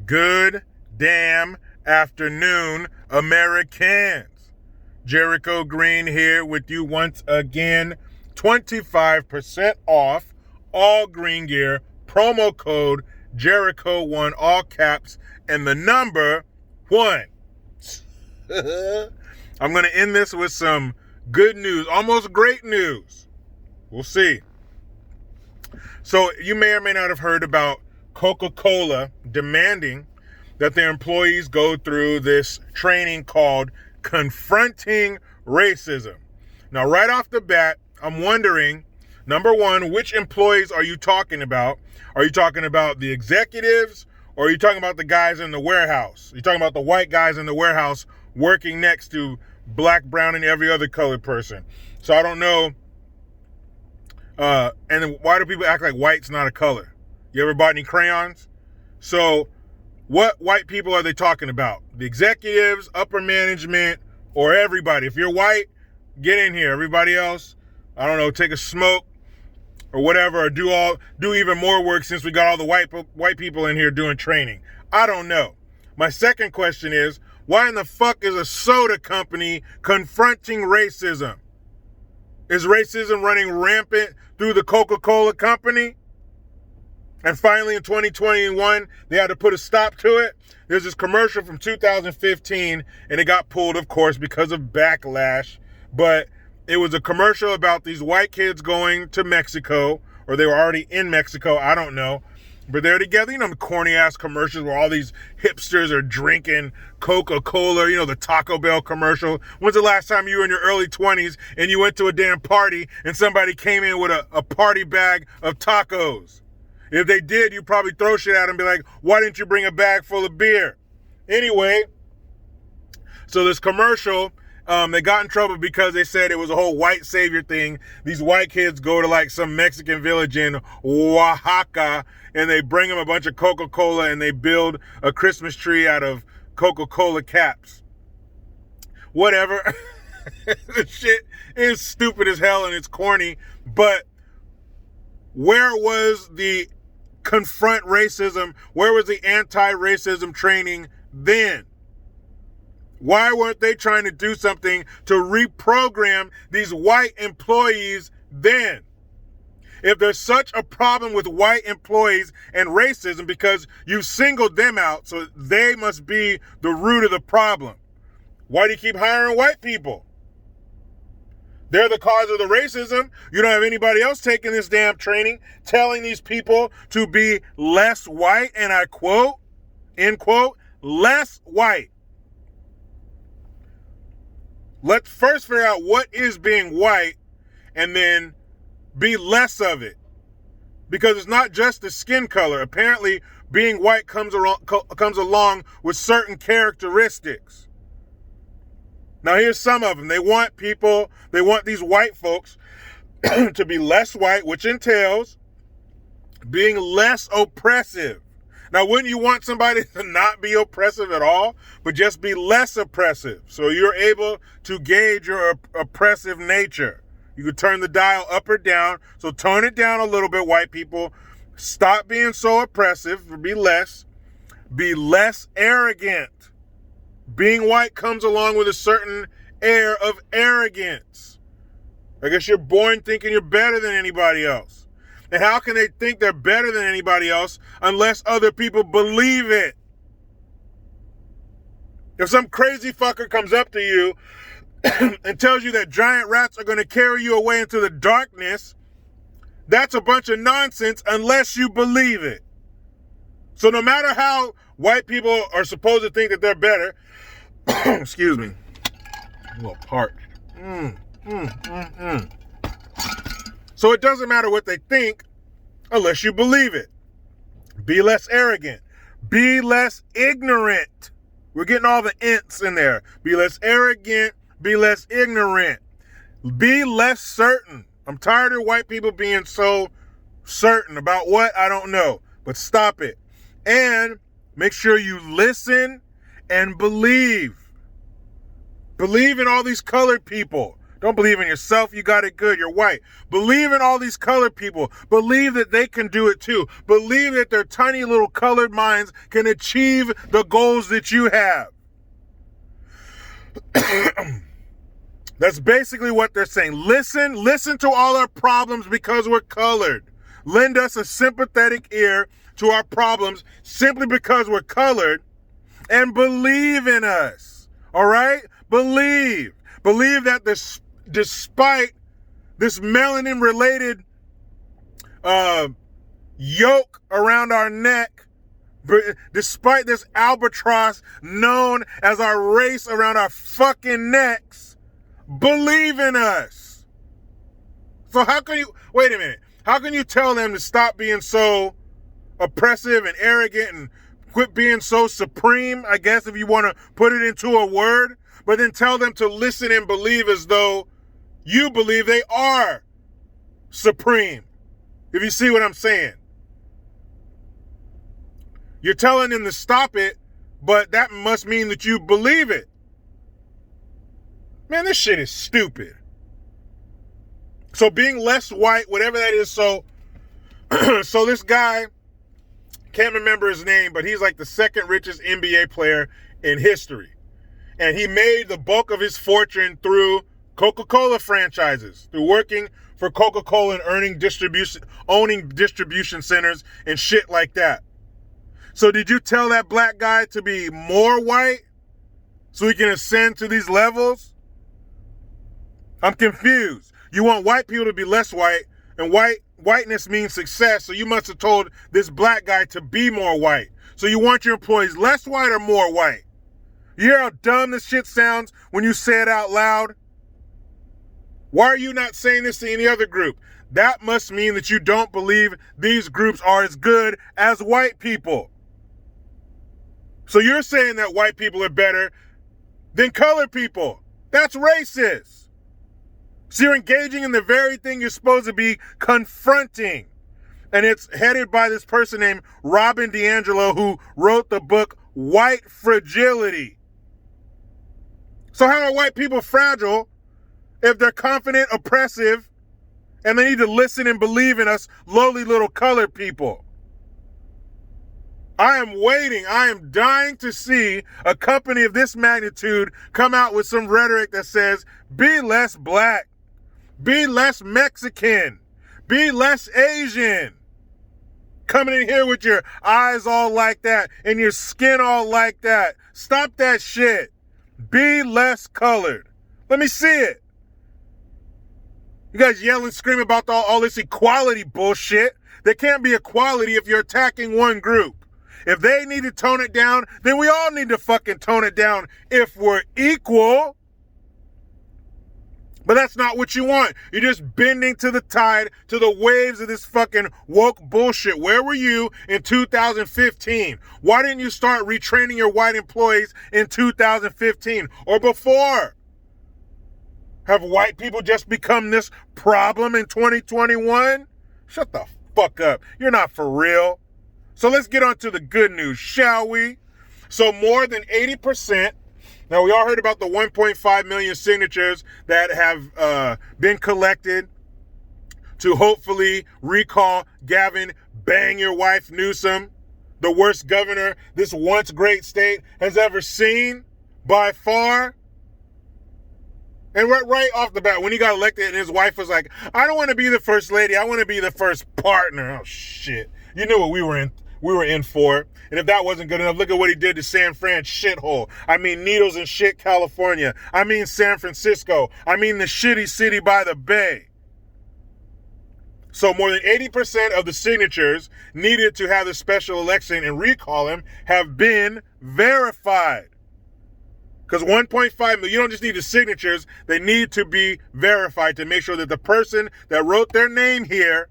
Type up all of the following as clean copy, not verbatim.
Good damn afternoon, Americans. Jericho Green here with you once again. 25% off all green gear. Promo code Jericho1, all caps, and the number 1. I'm going to end this with some good news, almost great news. We'll see. So you may or may not have heard about Coca-Cola demanding that their employees go through this training called Confronting Racism. Now, right off the bat, I'm wondering, number one, which employees are you talking about? Are you talking about the executives, or are you talking about the guys in the warehouse? Are you talking about the white guys in the warehouse working next to black, brown, and every other colored person? So I don't know. And then why do people act like white's not a color? You ever bought any crayons? So what white people are they talking about? The executives, upper management, or everybody? If you're white, get in here. Everybody else, I don't know, take a smoke or whatever, or do even more work since we got all the white people in here doing training. I don't know. My second question is, why in the fuck is a soda company confronting racism? Is racism running rampant through the Coca-Cola company? And finally, in 2021, they had to put a stop to it. There's this commercial from 2015, and it got pulled, of course, because of backlash. But it was a commercial about these white kids going to Mexico, or they were already in Mexico, I don't know. But they're together, you know, the corny-ass commercials where all these hipsters are drinking Coca-Cola, you know, the Taco Bell commercial. When's the last time you were in your early 20s and you went to a damn party and somebody came in with a party bag of tacos? If they did, you'd probably throw shit at them and be like, why didn't you bring a bag full of beer? Anyway, so this commercial, they got in trouble because they said it was a whole white savior thing. These white kids go to like some Mexican village in Oaxaca and they bring them a bunch of Coca-Cola and they build a Christmas tree out of Coca-Cola caps. Whatever. This shit is stupid as hell and it's corny, but where was the confront racism? Where was the anti-racism training then? Why weren't they trying to do something to reprogram these white employees then? If there's such a problem with white employees and racism because you singled them out, so they must be the root of the problem, why do you keep hiring white people? They're the cause of the racism. You don't have anybody else taking this damn training, telling these people to be less white, and I quote, end quote, less white. Let's first figure out what is being white and then be less of it. Because it's not just the skin color. Apparently, being white comes along with certain characteristics. Now, here's some of them. They want these white folks to be less white, which entails being less oppressive. Now, wouldn't you want somebody to not be oppressive at all, but just be less oppressive? So you're able to gauge your oppressive nature. You could turn the dial up or down. So tone it down a little bit, white people. Stop being so oppressive. Be less arrogant. Being white comes along with a certain air of arrogance. I guess you're born thinking you're better than anybody else. And how can they think they're better than anybody else unless other people believe it? If some crazy fucker comes up to you and tells you that giant rats are going to carry you away into the darkness, that's a bunch of nonsense unless you believe it. So no matter how white people are supposed to think that they're better, excuse me, I'm a little parched. So it doesn't matter what they think unless you believe it. Be less arrogant. Be less ignorant. We're getting all the ints in there. Be less arrogant. Be less ignorant. Be less certain. I'm tired of white people being so certain about what, I don't know. But stop it. And make sure you listen and believe. Believe in all these colored people. Don't believe in yourself. You got it good. You're white. Believe in all these colored people. Believe that they can do it too. Believe that their tiny little colored minds can achieve the goals that you have. That's basically what they're saying. Listen to all our problems because we're colored. Lend us a sympathetic ear to our problems simply because we're colored, and believe in us. All right? Believe that despite this melanin-related yoke around our neck, despite this albatross known as our race around our fucking necks, believe in us. So wait a minute, how can you tell them to stop being so oppressive and arrogant and quit being so supreme, I guess, if you want to put it into a word, but then tell them to listen and believe as though you believe they are supreme? If you see what I'm saying. You're telling them to stop it, but that must mean that you believe it. Man, this shit is stupid. So being less white, whatever that is, so this guy, can't remember his name, but he's like the second richest NBA player in history. And he made the bulk of his fortune through Coca-Cola franchises, through working for Coca-Cola and owning distribution centers and shit like that. So did you tell that black guy to be more white so he can ascend to these levels? I'm confused. You want white people to be less white, and whiteness means success, so you must have told this black guy to be more white. So you want your employees less white or more white? You hear how dumb this shit sounds when you say it out loud? Why are you not saying this to any other group? That must mean that you don't believe these groups are as good as white people. So you're saying that white people are better than colored people. That's racist. So you're engaging in the very thing you're supposed to be confronting. And it's headed by this person named Robin DiAngelo, who wrote the book White Fragility. So how are white people fragile if they're confident, oppressive, and they need to listen and believe in us lowly little colored people? I am waiting. I am dying to see a company of this magnitude come out with some rhetoric that says, be less black, be less Mexican, be less Asian. Coming in here with your eyes all like that and your skin all like that. Stop that shit. Be less colored. Let me see it. You guys yelling, screaming about all this equality bullshit. There can't be equality if you're attacking one group. If they need to tone it down, then we all need to fucking tone it down if we're equal. But that's not what you want. You're just bending to the tide, to the waves of this fucking woke bullshit. Where were you in 2015? Why didn't you start retraining your white employees in 2015 or before? Have white people just become this problem in 2021? Shut the fuck up. You're not for real. So let's get on to the good news, shall we? So more than 80%. Now, we all heard about the 1.5 million signatures that have been collected to hopefully recall Gavin Bang Your Wife Newsom, the worst governor this once great state has ever seen by far. And right off the bat, when he got elected and his wife was like, I don't want to be the first lady, I want to be the first partner. Oh, shit. You knew what we were in for. And if that wasn't good enough, look at what he did to San Fran shithole. I mean, Needles and shit, California. I mean, San Francisco. I mean, the shitty city by the bay. So more than 80% of the signatures needed to have the special election and recall him have been verified. Because 1.5 million, you don't just need the signatures, they need to be verified to make sure that the person that wrote their name here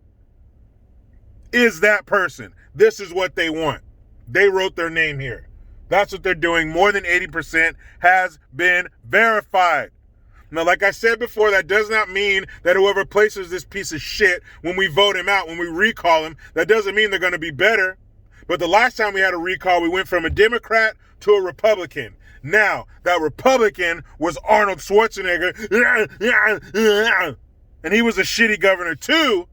is that person. This is what they want. They wrote their name here. That's what they're doing. More than 80% has been verified. Now, like I said before, that does not mean that whoever places this piece of shit, when we vote him out, when we recall him, that doesn't mean they're going to be better. But the last time we had a recall, we went from a Democrat to a Republican. Now, that Republican was Arnold Schwarzenegger. And he was a shitty governor too.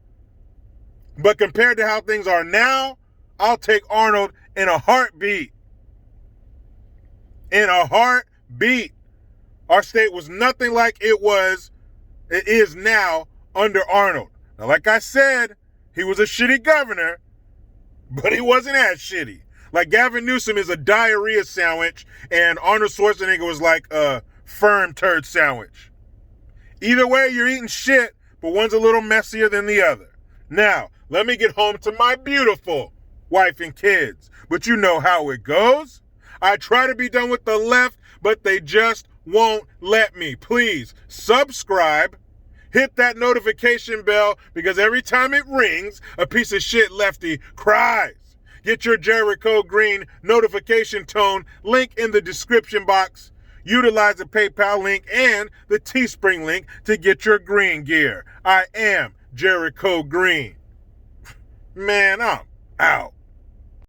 But compared to how things are now, I'll take Arnold in a heartbeat. In a heartbeat. Our state was nothing like it is now under Arnold. Now, like I said, he was a shitty governor, but he wasn't as shitty. Like Gavin Newsom is a diarrhea sandwich, and Arnold Schwarzenegger was like a firm turd sandwich. Either way, you're eating shit, but one's a little messier than the other. Now, let me get home to my beautiful wife and kids. But you know how it goes. I try to be done with the left, but they just won't let me. Please subscribe. Hit that notification bell, because every time it rings, a piece of shit lefty cries. Get your Jericho Green notification tone link in the description box. Utilize the PayPal link and the Teespring link to get your green gear. I am Jericho Green. Man, I'm out.